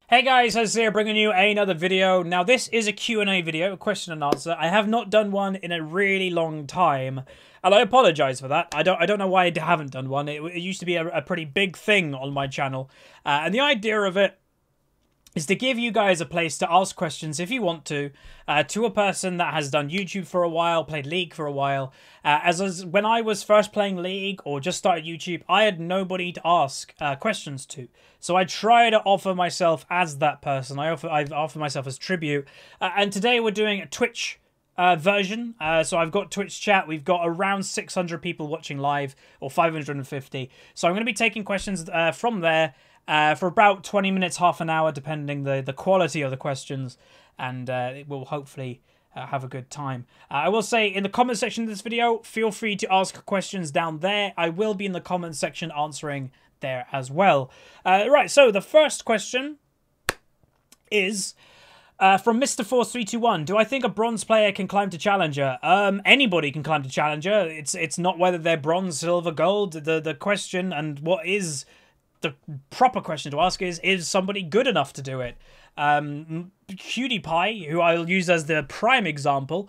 Hey guys, Huzzy here bringing you another video. Now this is a Q&A video, a question and answer. I have not done one in a really long time, and I apologise for that. I don't know why I haven't done one. It used to be a pretty big thing on my channel, and the idea of it is to give you guys a place to ask questions if you want to a person that has done YouTube for a while, played League for a while. When I was first playing League or just started YouTube, I had nobody to ask questions to. So I try to offer myself as that person. I offer myself as tribute. And today we're doing a Twitch version. So I've got Twitch chat. We've got around 600 people watching live, or 550. So I'm going to be taking questions from there. For about 20 minutes, half an hour, depending the quality of the questions, and it will hopefully have a good time. I will say, in the comment section of this video, feel free to ask questions down there. I will be in the comment section answering there as well. Right, so the first question is from Mr. Force 321. Do I think a bronze player can climb to Challenger? Anybody can climb to Challenger. It's not whether they're bronze, silver, gold. The question, and what is the proper question to ask, is somebody good enough to do it? PewDiePie, who I'll use as the prime example,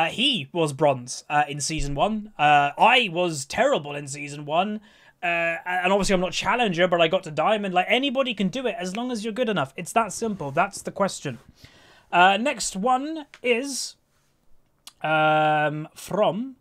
he was bronze in Season 1. I was terrible in Season 1. And obviously I'm not Challenger, but I got to Diamond. Like, anybody can do it as long as you're good enough. It's that simple. That's the question. Next one is from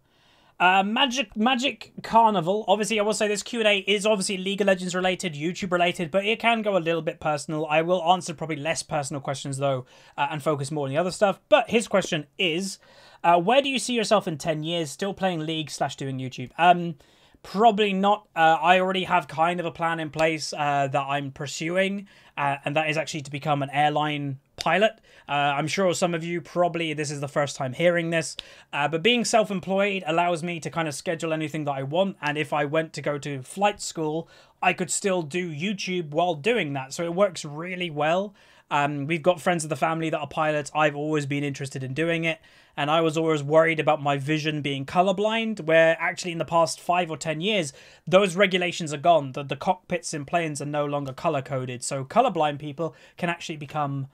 Magic Carnival. Obviously, I will say this Q&A is obviously League of Legends related, YouTube related, but it can go a little bit personal. I will answer probably less personal questions though, and focus more on the other stuff. But his question is, where do you see yourself in 10 years, still playing League / doing YouTube? Probably not. I already have kind of a plan in place that I'm pursuing, and that is actually to become an airline pilot. I'm sure some of you probably this is the first time hearing this, but being self-employed allows me to kind of schedule anything that I want, and if I went to go to flight school, I could still do YouTube while doing that, so it works really well. We've got friends of the family that are pilots. I've always been interested in doing it, and I was always worried about my vision being colorblind, where actually in the past 5 or 10 years, those regulations are gone. The cockpits in planes are no longer color-coded, so colorblind people can actually become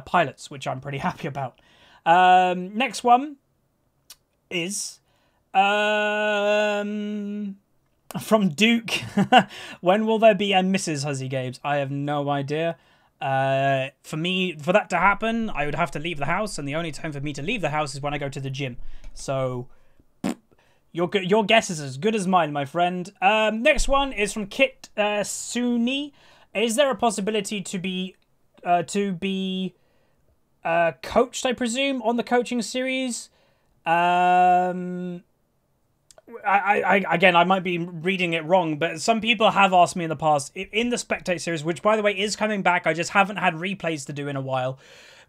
pilots, which I'm pretty happy about. Next one is from Duke. When will there be a Mrs. HuzzyGames? I have no idea. For that to happen, I would have to leave the house, and the only time for me to leave the house is when I go to the gym. So your guess is as good as mine, my friend. Next one is from Kit Suni. Is there a possibility to be coached, I presume, on the coaching series? Again, I might be reading it wrong, but some people have asked me in the past, in the Spectate series, which, by the way, is coming back, I just haven't had replays to do in a while,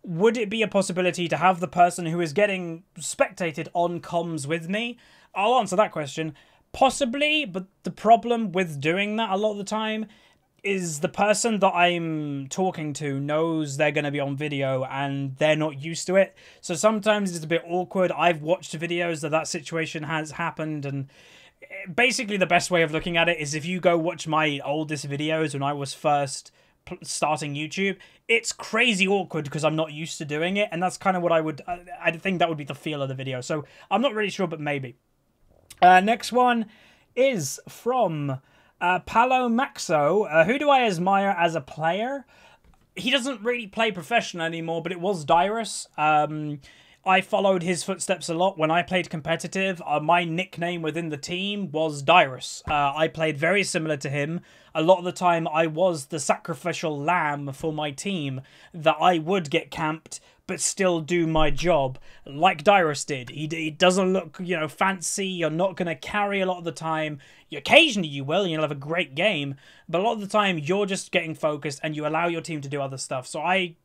would it be a possibility to have the person who is getting spectated on comms with me? I'll answer that question. Possibly, but the problem with doing that a lot of the time is the person that I'm talking to knows they're going to be on video and they're not used to it. So sometimes it's a bit awkward. I've watched videos that situation has happened, and basically the best way of looking at it is if you go watch my oldest videos when I was first starting YouTube, it's crazy awkward because I'm not used to doing it, and that's kind of what I think that would be the feel of the video. So I'm not really sure, but maybe. Next one is from Palo Maxo. Who do I admire as a player? He doesn't really play professional anymore, but it was Dyrus. I followed his footsteps a lot when I played competitive. My nickname within the team was Dyrus. I played very similar to him. A lot of the time I was the sacrificial lamb for my team, that I would get camped but still do my job, like Dyrus did. He doesn't look, you know, fancy. You're not going to carry a lot of the time. Occasionally you will, and you'll have a great game, but a lot of the time you're just getting focused and you allow your team to do other stuff. So I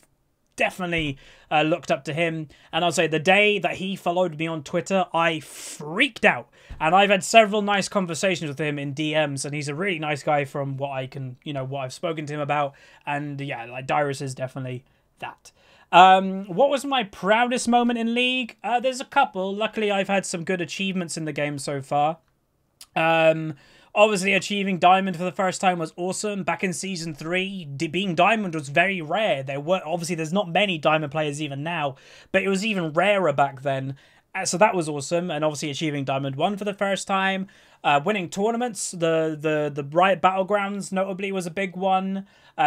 definitely looked up to him, and I'll say the day that he followed me on Twitter, I freaked out, and I've had several nice conversations with him in DMs, and he's a really nice guy from what I can, you know, what I've spoken to him about, and yeah, like Dyrus is definitely that. What was my proudest moment in League? There's a couple. Luckily, I've had some good achievements in the game so far. Obviously, achieving Diamond for the first time was awesome. Back in Season 3, being Diamond was very rare. Obviously, there's not many Diamond players even now, but it was even rarer back then. So that was awesome. And obviously, achieving Diamond 1 for the first time. Winning tournaments, the Riot Battlegrounds notably was a big one.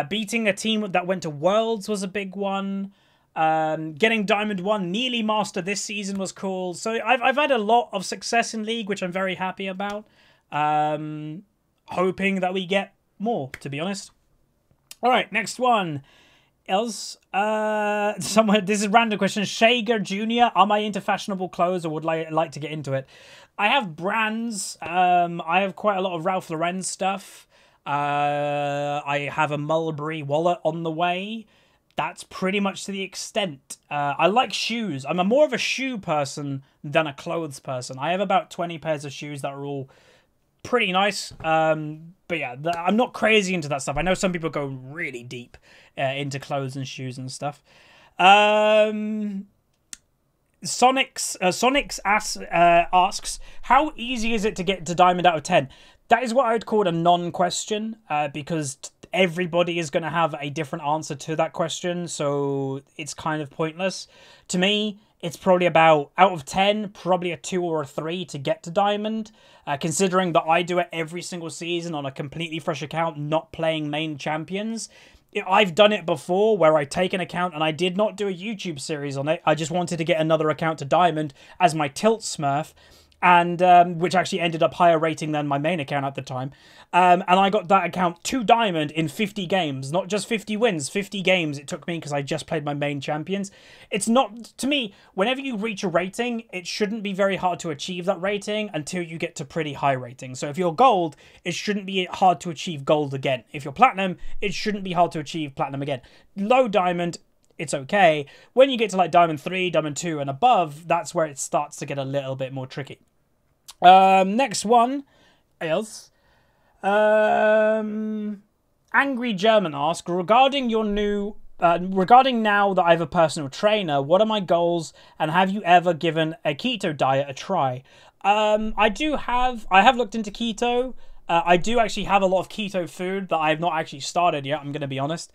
Beating a team that went to Worlds was a big one. Getting Diamond 1 nearly Master this season was cool. So I've had a lot of success in League, which I'm very happy about. Hoping that we get more, to be honest. All right, next one. This is a random question. Shager Jr., am I into fashionable clothes or would like to get into it? I have brands. I have quite a lot of Ralph Lauren stuff. I have a Mulberry wallet on the way. That's pretty much to the extent. I like shoes. I'm more of a shoe person than a clothes person. I have about 20 pairs of shoes that are all pretty nice. But yeah, I'm not crazy into that stuff. I know some people go really deep into clothes and shoes and stuff. Sonics asks, how easy is it to get to Diamond out of 10? That is what I'd call a non-question, because everybody is going to have a different answer to that question, so it's kind of pointless. To me, it's probably about, out of 10, probably a 2 or a 3 to get to Diamond, considering that I do it every single season on a completely fresh account, not playing main champions. I've done it before where I take an account and I did not do a YouTube series on it. I just wanted to get another account to Diamond as my Tilt Smurf, and which actually ended up higher rating than my main account at the time. And I got that account to Diamond in 50 games, not just 50 wins, 50 games it took me because I just played my main champions. It's not, to me, whenever you reach a rating, it shouldn't be very hard to achieve that rating until you get to pretty high ratings. So if you're gold, it shouldn't be hard to achieve gold again. If you're platinum, it shouldn't be hard to achieve platinum again. Low diamond, it's okay. When you get to like Diamond 3, Diamond 2 and above, that's where it starts to get a little bit more tricky. Next one is Angry German asks, regarding your new regarding now that I have a personal trainer, what are my goals and have you ever given a keto diet a try? I have looked into keto. I do actually have a lot of keto food that I have not actually started yet, I'm going to be honest.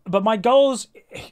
But my goals,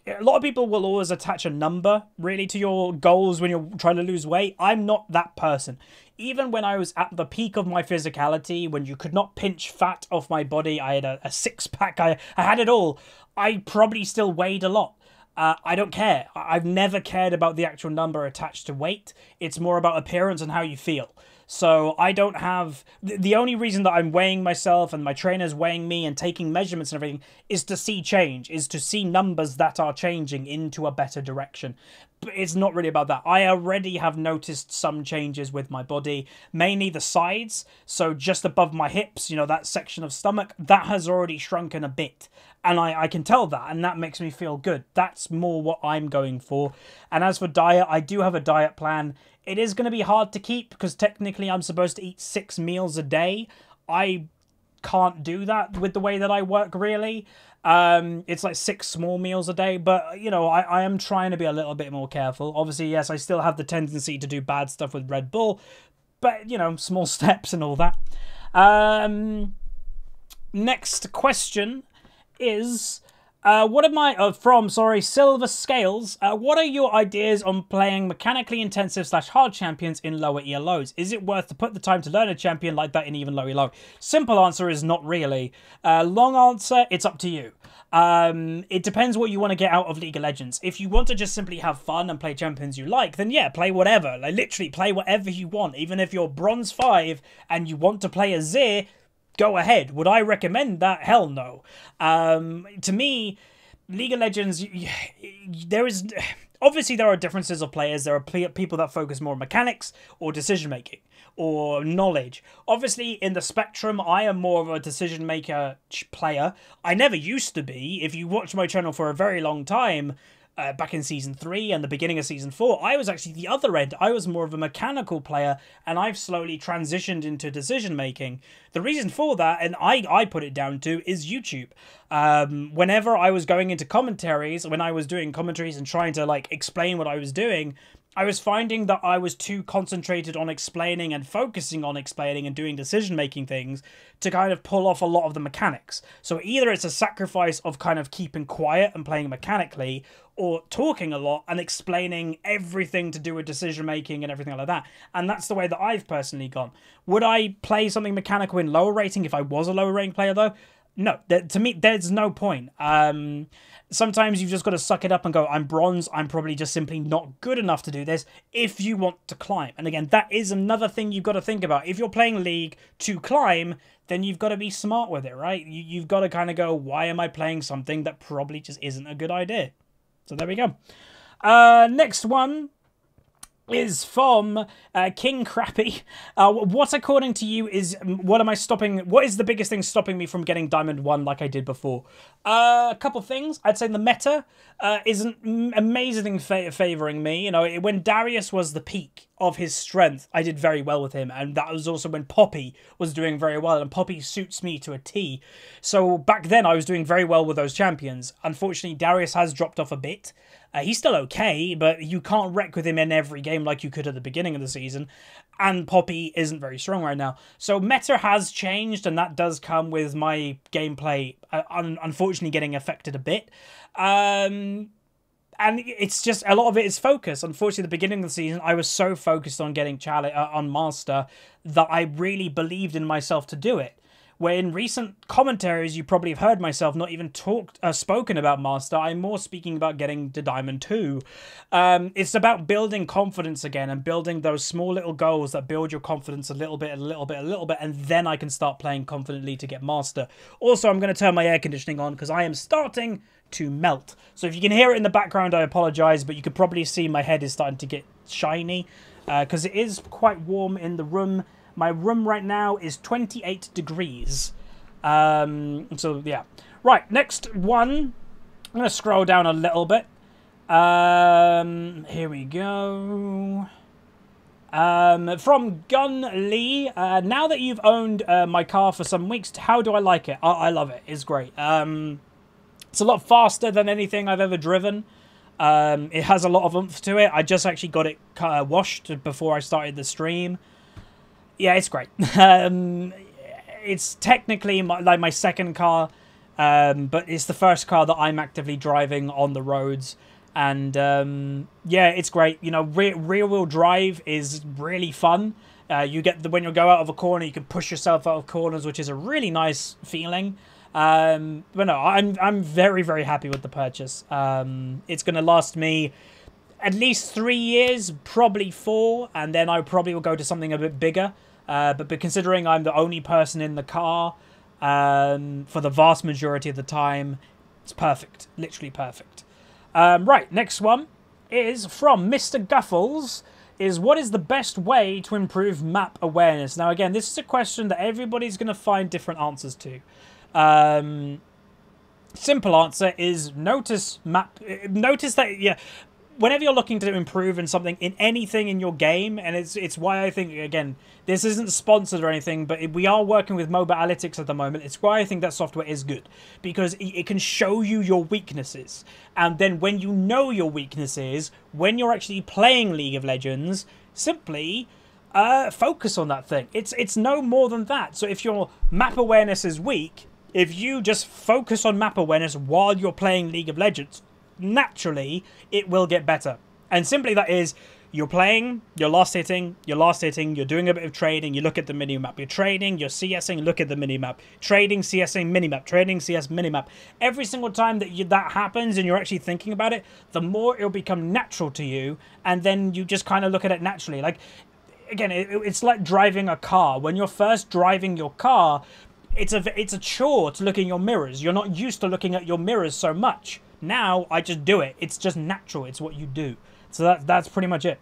a lot of people will always attach a number, really, to your goals when you're trying to lose weight. I'm not that person. Even when I was at the peak of my physicality, when you could not pinch fat off my body, I had a six-pack, I had it all. I probably still weighed a lot. I don't care. I've never cared about the actual number attached to weight. It's more about appearance and how you feel. So I don't have... The only reason that I'm weighing myself and my trainer's weighing me and taking measurements and everything is to see change, is to see numbers that are changing into a better direction. But it's not really about that. I already have noticed some changes with my body, mainly the sides. So just above my hips, you know, that section of stomach, that has already shrunken a bit. And I can tell that, and that makes me feel good. That's more what I'm going for. And as for diet, I do have a diet plan. It is going to be hard to keep because technically I'm supposed to eat 6 meals a day. I can't do that with the way that I work, really. It's like 6 small meals a day, but, you know, I am trying to be a little bit more careful. Obviously, yes, I still have the tendency to do bad stuff with Red Bull, but, you know, small steps and all that. Next question is... silverscales, what are your ideas on playing mechanically intensive / hard champions in lower ELOs? Is it worth to put the time to learn a champion like that in even low ELO? Simple answer is not really. Long answer, it's up to you. It depends what you want to get out of League of Legends. If you want to just simply have fun and play champions you like, then yeah, play whatever. Like literally play whatever you want. Even if you're Bronze 5 and you want to play a Zir, go ahead. Would I recommend that? Hell no. To me, League of Legends, obviously there are differences of players. There are people that focus more on mechanics or decision making or knowledge. Obviously in the spectrum, I am more of a decision maker player. I never used to be. If you watch my channel for a very long time, back in Season 3 and the beginning of Season 4, I was actually the other end. I was more of a mechanical player, and I've slowly transitioned into decision-making. The reason for that, and I put it down to, is YouTube. Whenever I was going into commentaries, when I was doing commentaries and trying to, like, explain what I was doing, I was finding that I was too concentrated on explaining and focusing on explaining and doing decision-making things to kind of pull off a lot of the mechanics. So either it's a sacrifice of kind of keeping quiet and playing mechanically, or talking a lot and explaining everything to do with decision-making and everything like that. And that's the way that I've personally gone. Would I play something mechanical in lower rating if I was a lower rating player, though? No, to me, there's no point. Sometimes you've just got to suck it up and go, I'm bronze, I'm probably just simply not good enough to do this if you want to climb. And again, that is another thing you've got to think about. If you're playing League to climb, then you've got to be smart with it, right? You've got to kind of go, why am I playing something that probably just isn't a good idea? So there we go. Next one is from King Crappie. What, according to you, is what is the biggest thing stopping me from getting Diamond 1 like I did before? A couple things. I'd say the meta isn't amazing favouring me. You know, when Darius was the peak of his strength, I did very well with him, and that was also when Poppy was doing very well, and Poppy suits me to a T. So back then I was doing very well with those champions. Unfortunately, Darius has dropped off a bit. He's still okay, but you can't wreck with him in every game like you could at the beginning of the season. And Poppy isn't very strong right now. So meta has changed, and that does come with my gameplay unfortunately getting affected a bit. And it's just, a lot of it is focus. Unfortunately, at the beginning of the season, I was so focused on getting on Master that I really believed in myself to do it. Where in recent commentaries, you probably have heard myself not even spoken about Master. I'm more speaking about getting to Diamond 2. It's about building confidence again and building those small little goals that build your confidence a little bit, and then I can start playing confidently to get Master. Also, I'm going to turn my air conditioning on because I am starting to melt. So if you can hear it in the background, I apologise, but you could probably see my head is starting to get shiny because it is quite warm in the room. My room right now is 28 degrees. So, yeah. Right, next one. I'm going to scroll down a little bit. Here we go. From Gun Lee. Now that you've owned my car for some weeks, how do I like it? I love it. It's great. It's a lot faster than anything I've ever driven. It has a lot of oomph to it. I just actually got it washed before I started the stream. Yeah, it's great. It's technically my second car, but it's the first car that I'm actively driving on the roads. And yeah, it's great. You know, rear-wheel drive is really fun. You get when you go out of a corner, you can push yourself out of corners, which is a really nice feeling. But no, I'm very, very happy with the purchase. It's going to last me at least 3 years, probably 4, and then I probably will go to something a bit bigger. But considering I'm the only person in the car for the vast majority of the time, it's perfect. Literally perfect. Right, next one is from Mr. Guffles. What is the best way to improve map awareness? Now, again, this is a question that everybody's going to find different answers to. Simple answer is notice that, yeah, whenever you're looking to improve in something, in anything in your game, and it's why I think, again, this isn't sponsored or anything, but we are working with mobile analytics at the moment. It's why I think that software is good, because it can show you your weaknesses. And then when you know your weaknesses, when you're actually playing League of Legends, simply focus on that thing. It's no more than that. So if your map awareness is weak, if you just focus on map awareness while you're playing League of Legends, naturally it will get better. And simply that is, you're playing, you're last hitting, you're doing a bit of trading, you look at the minimap, you're trading, you're CSing, look at the minimap, trading, CSing, minimap, trading, CS, minimap. Every single time that that happens and you're actually thinking about it, the more it'll become natural to you, and then you just kind of look at it naturally. Like, again, it's like driving a car. When you're first driving your car, it's a chore to look in your mirrors. You're not used to looking at your mirrors so much. Now, I just do it. It's just natural. It's what you do. So that's pretty much it.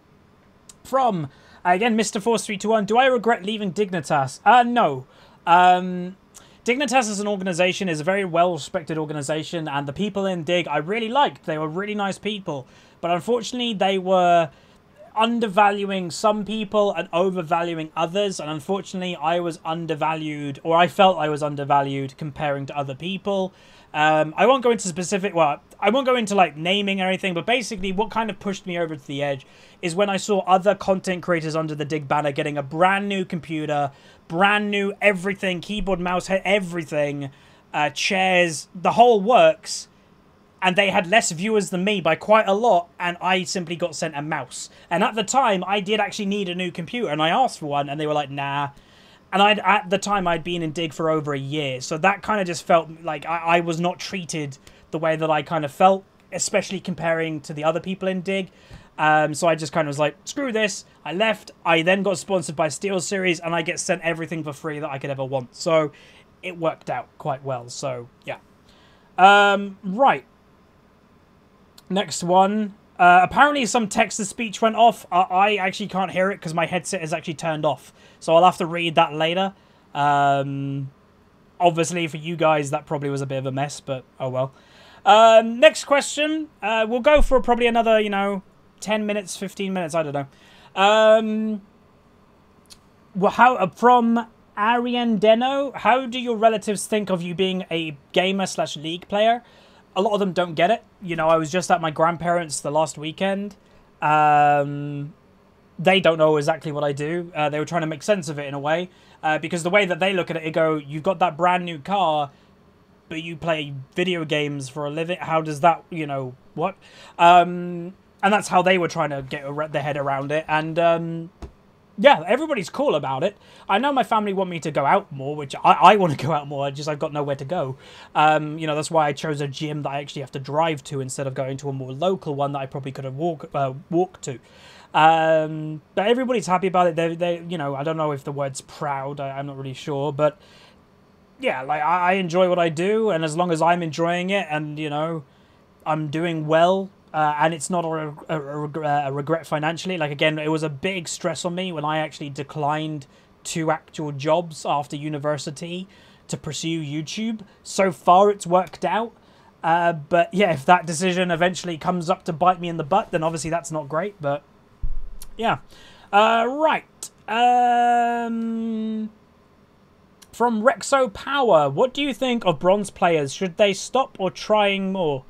From, again, Mr. Force 321, do I regret leaving Dignitas? No. Dignitas as an organization is a very well-respected organization, and the people in Digg I really liked. They were really nice people. But unfortunately, they were undervaluing some people and overvaluing others, and unfortunately I was undervalued, or I felt I was undervalued comparing to other people. I won't go into specific, well, I won't go into like naming or anything, but basically what kind of pushed me over to the edge is when I saw other content creators under the Digg banner getting a brand new computer, brand new everything, keyboard, mouse, head, everything, chairs, the whole works, and they had less viewers than me by quite a lot, and I simply got sent a mouse. And at the time, I did actually need a new computer, and I asked for one, and they were like, nah. And at the time, I'd been in Digg for over a year, so that kind of just felt like I was not treated the way that I kind of felt, especially comparing to the other people in Digg. So I just kind of was like, screw this. I left. I then got sponsored by SteelSeries, and I get sent everything for free that I could ever want. So it worked out quite well. So, yeah. Right. Next one. Apparently some text-to-speech went off. I actually can't hear it because my headset is actually turned off. So I'll have to read that later. Obviously, for you guys, that probably was a bit of a mess, but oh well. Next question. We'll go for probably another, 10 minutes, 15 minutes, I don't know. Well, from Arian Deno, how do your relatives think of you being a gamer/League player? A lot of them don't get it. I was just at my grandparents' the last weekend. They don't know exactly what I do. They were trying to make sense of it in a way. Because the way that they look at it, they go, you've got that brand new car, but you play video games for a living. How does that, what? And that's how they were trying to get their head around it. And yeah, everybody's cool about it. I know my family want me to go out more, which I want to go out more. I've got nowhere to go. That's why I chose a gym that I actually have to drive to instead of going to a more local one that I probably could have walked to. But everybody's happy about it. They I don't know if the word's proud. I'm not really sure, but yeah, like I enjoy what I do, and as long as I'm enjoying it, and I'm doing well. And it's not a regret financially. Like, again, it was a big stress on me when I actually declined 2 actual jobs after university to pursue YouTube. So far, it's worked out. But, yeah, if that decision eventually comes up to bite me in the butt, then obviously that's not great. But, yeah. Right. From Rexo Power, what do you think of bronze players? Should they stop or trying more?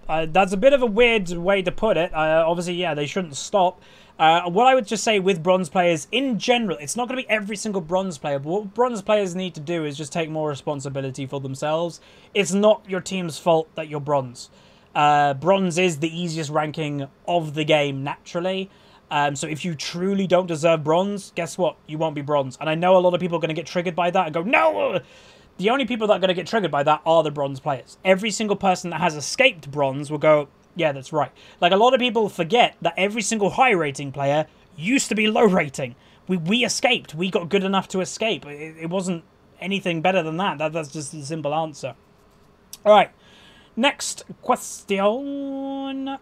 That's a bit of a weird way to put it. Obviously, yeah, they shouldn't stop. What I would just say with bronze players, in general, it's not going to be every single bronze player, but what bronze players need to do is just take more responsibility for themselves. It's not your team's fault that you're bronze. Bronze is the easiest ranking of the game, naturally. So if you truly don't deserve bronze, guess what? You won't be bronze. And I know a lot of people are going to get triggered by that and go, no! The only people that are going to get triggered by that are the bronze players. Every single person that has escaped bronze will go, yeah, that's right. Like, a lot of people forget that every single high rating player used to be low rating. We escaped. We got good enough to escape. It wasn't anything better than that. That's just the simple answer. All right. Next question.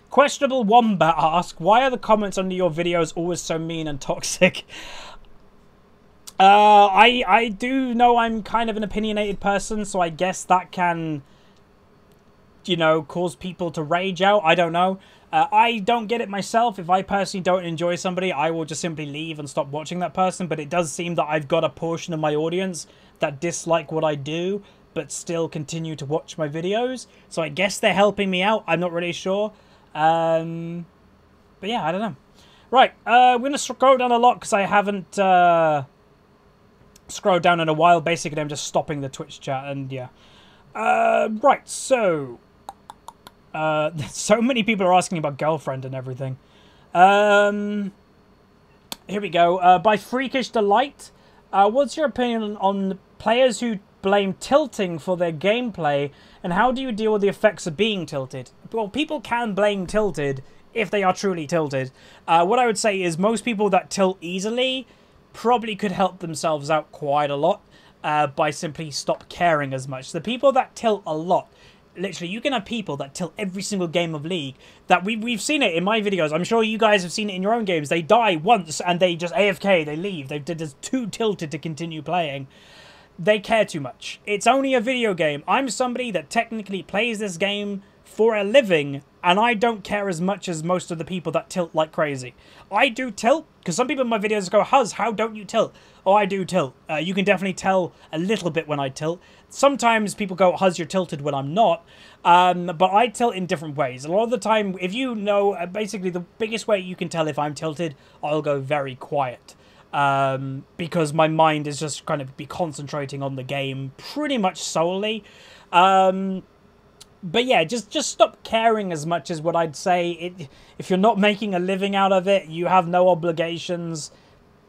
Questionable Wombat asks, why are the comments under your videos always so mean and toxic? I do know I'm kind of an opinionated person, so I guess that can, cause people to rage out. I don't know. I don't get it myself. If I personally don't enjoy somebody, I will just simply leave and stop watching that person. But it does seem that I've got a portion of my audience that dislike what I do, but still continue to watch my videos. So I guess they're helping me out. I'm not really sure. But yeah, I don't know. Right, we're going to scroll down a lot because I haven't scrolled down in a while. Basically, I'm just stopping the Twitch chat, and yeah. Right, so so many people are asking about girlfriend and everything. Here we go. By Freakish Delight, what's your opinion on players who blame tilting for their gameplay, and how do you deal with the effects of being tilted? Well, people can blame tilted if they are truly tilted. What I would say is most people that tilt easily probably could help themselves out quite a lot by simply stop caring as much. The people that tilt a lot, literally, you can have people that tilt every single game of League. That we've seen it in my videos. I'm sure you guys have seen it in your own games. They die once and they just AFK. They leave. They're just too tilted to continue playing. They care too much. It's only a video game. I'm somebody that technically plays this game for a living, and I don't care as much as most of the people that tilt like crazy. I do tilt, because some people in my videos go, Huzz, how don't you tilt? Oh, I do tilt. You can definitely tell a little bit when I tilt. Sometimes people go, Huzz, you're tilted, when I'm not. But I tilt in different ways. A lot of the time, if you know, basically the biggest way you can tell if I'm tilted, I'll go very quiet. Because my mind is just kind of be concentrating on the game pretty much solely. But yeah, just stop caring as much as what I'd say. If you're not making a living out of it, you have no obligations,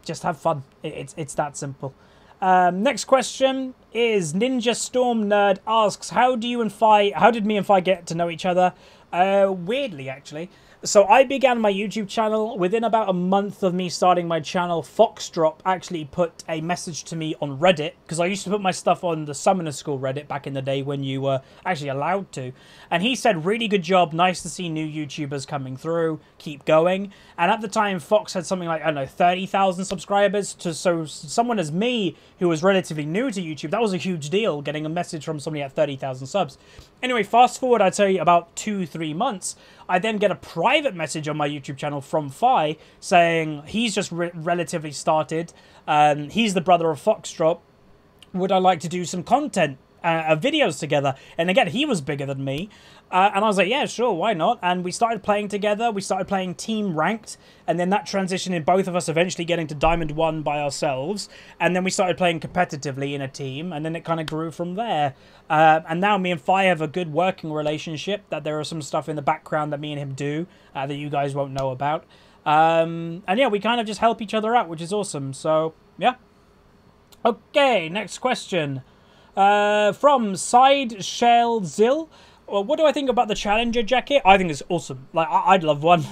just have fun. It's that simple. Next question is Ninja Storm Nerd asks, how did me and Fi get to know each other? Weirdly, actually. So I began my YouTube channel within about a month of me starting my channel. Foxdrop actually put a message to me on Reddit, because I used to put my stuff on the Summoner School Reddit back in the day when you were actually allowed to. And he said, really good job, nice to see new YouTubers coming through, keep going. And at the time, Fox had something like, I don't know, 30,000 subscribers. So someone as me, who was relatively new to YouTube, that was a huge deal, getting a message from somebody at 30,000 subs. Anyway, fast forward, I'd say about 2-3 months, I then get a private message on my YouTube channel from Fi saying he's just relatively started. He's the brother of Foxdrop. Would I like to do some content, videos together? And again, he was bigger than me. And I was like, yeah, sure, why not? And we started playing together. We started playing team ranked. And then that transitioned in both of us eventually getting to Diamond 1 by ourselves. And then we started playing competitively in a team. And then it kind of grew from there. And now me and Fi have a good working relationship. That there are some stuff in the background that me and him do that you guys won't know about. And yeah, we kind of just help each other out, which is awesome. So, yeah. Okay, next question. From Side Shell Zill. Well, what do I think about the Challenger jacket? I think it's awesome. Like, I'd love one.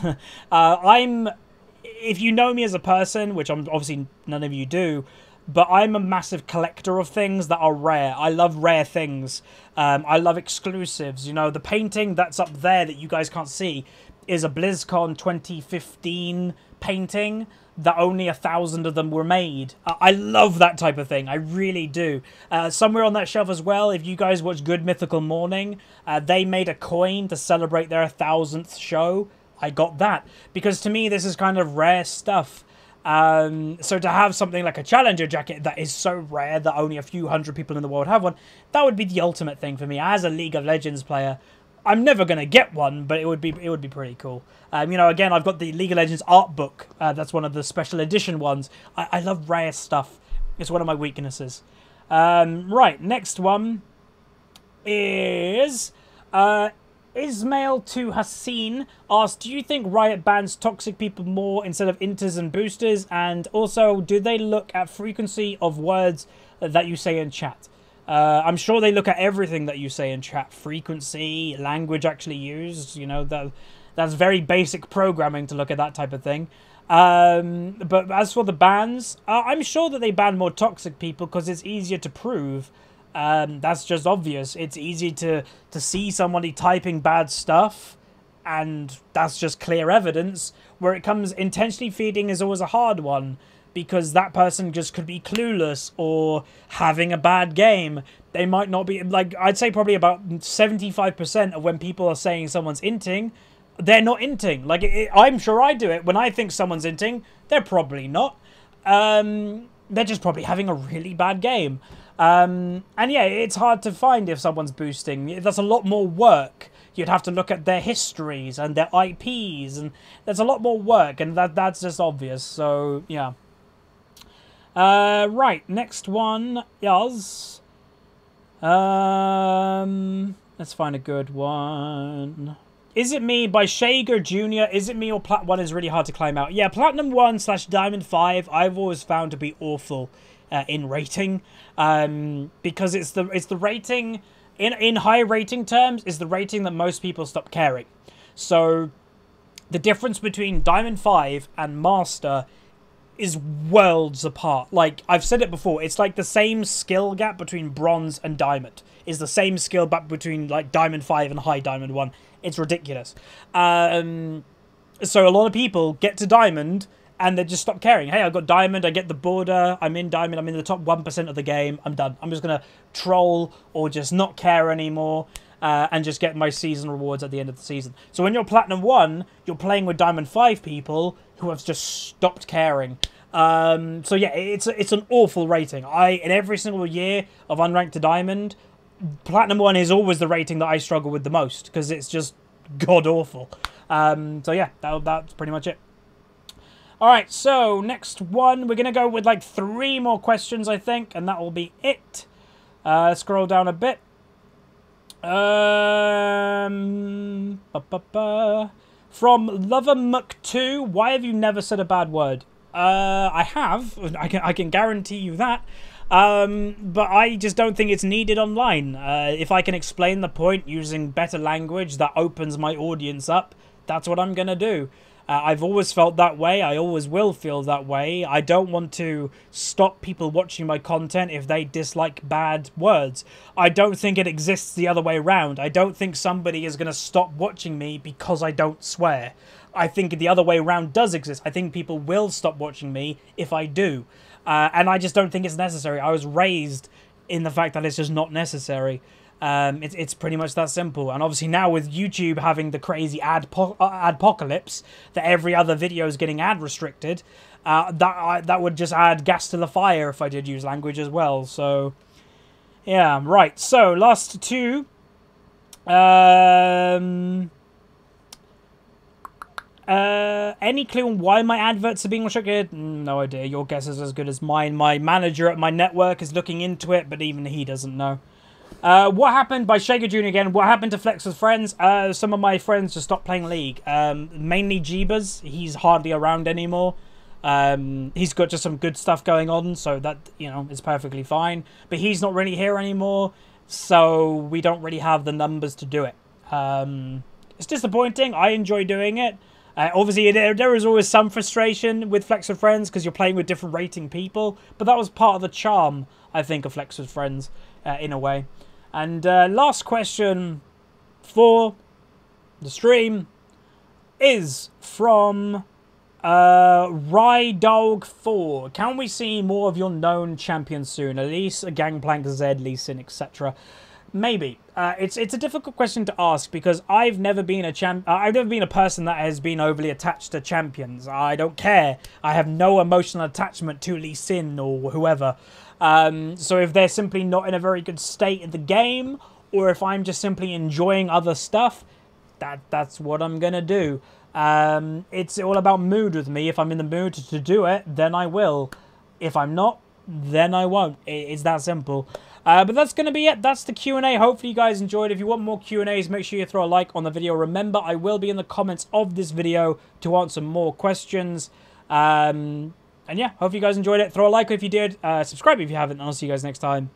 If you know me as a person, which I'm obviously none of you do, but I'm a massive collector of things that are rare. I love rare things. I love exclusives. You know, the painting that's up there that you guys can't see is a BlizzCon 2015 painting that only 1,000 of them were made. I love that type of thing. I really do. Somewhere on that shelf as well, if you guys watch Good Mythical Morning, they made a coin to celebrate their 1,000th show. I got that. Because to me, this is kind of rare stuff. So to have something like a Challenger jacket that is so rare that only a few hundred people in the world have one, that would be the ultimate thing for me. As a League of Legends player, I'm never going to get one, but it would be pretty cool. You know, again, I've got the League of Legends art book. That's one of the special edition ones. I love rare stuff. It's one of my weaknesses. Right, next one is Ismail to Hassin asked, do you think Riot bans toxic people more instead of inters and boosters? And also, do they look at frequency of words that you say in chat? I'm sure they look at everything that you say in chat. Frequency, language actually used, you know, that's very basic programming to look at that type of thing. But as for the bans, I'm sure that they ban more toxic people because it's easier to prove. That's just obvious. It's easy to see somebody typing bad stuff, and that's just clear evidence. Where it comes, intentionally feeding is always a hard one, because that person just could be clueless or having a bad game. They might not be, like, I'd say probably about 75% of when people are saying someone's inting, they're not inting. Like, I'm sure I do it. When I think someone's inting, they're probably not. They're just probably having a really bad game. And yeah, it's hard to find if someone's boosting. That's a lot more work. You'd have to look at their histories and their IPs, and there's a lot more work, and that's just obvious. So, yeah. Right, next one is... let's find a good one. Is It Me by Shager Jr. Is It Me or Plat 1 is really hard to climb out. Yeah, Platinum 1 / Diamond 5 I've always found to be awful in rating. Because it's the rating... In high rating terms, is the rating that most people stop caring. So, the difference between Diamond 5 and Master is worlds apart. Like, I've said it before, it's like the same skill gap between Bronze and Diamond. Is the same skill gap between, like, Diamond 5 and High Diamond 1. It's ridiculous. So, a lot of people get to Diamond and they just stop caring. Hey, I got Diamond, I get the border, I'm in Diamond, I'm in the top 1% of the game, I'm done. I'm just going to troll or just not care anymore. and just get my season rewards at the end of the season. So when you're Platinum 1, you're playing with Diamond 5 people who have just stopped caring. So yeah, it's an awful rating. In every single year of Unranked to Diamond, Platinum 1 is always the rating that I struggle with the most, because it's just god-awful. So yeah, that's pretty much it. Alright, so next one, we're going to go with like 3 more questions, I think, and that will be it. Scroll down a bit. From LoverMuck2, why have you never said a bad word? I have. I can guarantee you that. But I just don't think it's needed online. If I can explain the point using better language that opens my audience up, that's what I'm going to do. I've always felt that way. I always will feel that way. I don't want to stop people watching my content if they dislike bad words. I don't think it exists the other way around. I don't think somebody is going to stop watching me because I don't swear. I think the other way around does exist. I think people will stop watching me if I do. And I just don't think it's necessary. I was raised in the fact that it's just not necessary. It's pretty much that simple. And obviously now with YouTube having the crazy adpocalypse that every other video is getting ad restricted, that would just add gas to the fire if I did use language as well. So yeah, right. So last 2. Any clue on why my adverts are being restricted? No idea. Your guess is as good as mine. My manager at my network is looking into it, but even he doesn't know. What happened by Shaker Jr. again? What happened to Flex with friends? Some of my friends just stopped playing League. Mainly Jeebus. He's hardly around anymore. He's got just some good stuff going on, so that, you know, is perfectly fine. But he's not really here anymore, so we don't really have the numbers to do it. It's disappointing. I enjoy doing it. Obviously, there is always some frustration with Flex with Friends because you're playing with different rating people, but that was part of the charm, I think, of Flex with Friends, in a way. And last question for the stream is from Rydog4. Can we see more of your known champions soon? Elise, Gangplank, Zed, Lee Sin, etc. Maybe. It's a difficult question to ask because I've never been a person that has been overly attached to champions. I don't care. I have no emotional attachment to Lee Sin or whoever. So if they're simply not in a very good state in the game, or if I'm just simply enjoying other stuff, that's what I'm gonna do. It's all about mood with me. If I'm in the mood to do it, then I will. If I'm not, then I won't. It's that simple. But that's going to be it. That's the Q&A. Hopefully you guys enjoyed. If you want more Q&As, make sure you throw a like on the video. Remember, I will be in the comments of this video to answer more questions. And yeah, hope you guys enjoyed it. Throw a like if you did. Subscribe if you haven't. And I'll see you guys next time.